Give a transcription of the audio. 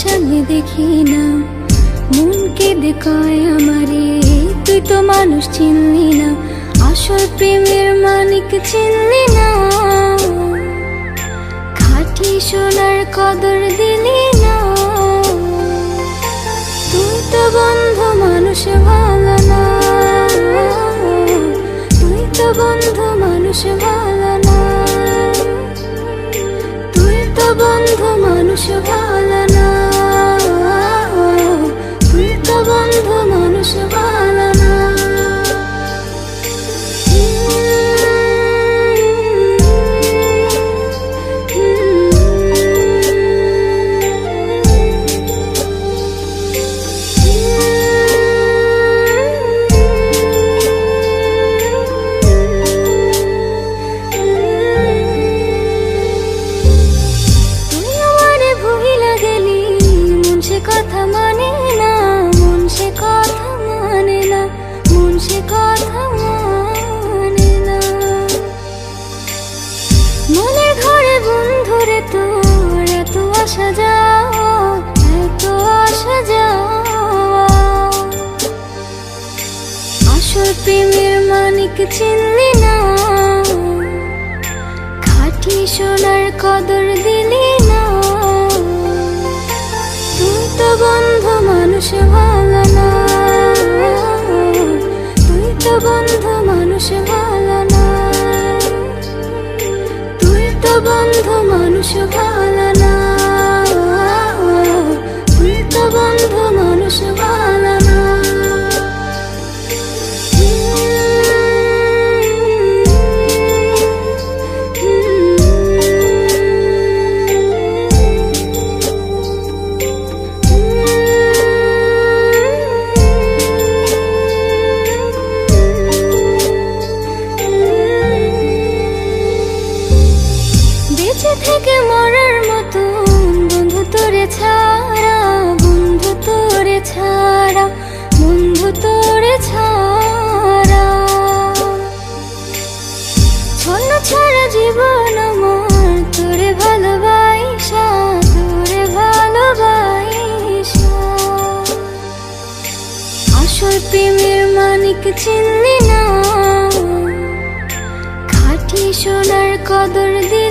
সামনে দেখি না, মন কেঁদে কয় আমারে তুই তো মানুষ চিনলি না, আসল প্রেমের মানিক চিনলি না, খাঁটি সোনার কদর দিলি না। তুই তো বন্ধু মানুষ ভালো না, তুই তো বন্ধু মানুষ ভালো না, তুই তো বন্ধু মানুষ ভালো না, তুই তো বন্ধু মানুষ ভালো না। কথা মানে না, মন সে কথা মানে না, মন সে কথা মানে না। মনের ঘরে বন্ধুরে তোর এত আসা যাওয়া, এত আসা যাওয়া, আসল প্রেমের মানিক চিনলি না, খাঁটি সোনার কদর দিলি না। তুই তো বন্ধু মানুষ ভালো না, তুই তো বন্ধু মানুষ ভালো না, তুই তো বন্ধু মানুষ ভালো না, তুই তো বন্ধু মানুষ ভালো না। বেঁচে থেকে মরার মতো বন্ধু তোরে ছাড়া, বন্ধু তোরে ছাড়া, বন্ধু তোরে ছাড়া, ছন্ন ছাড়া জীবন আমার তোরে ভালোবাসা, তোরে ভালোবাসা, আসল প্রেমের মানিক চিনলি না, খাঁটি সোনার কদর দি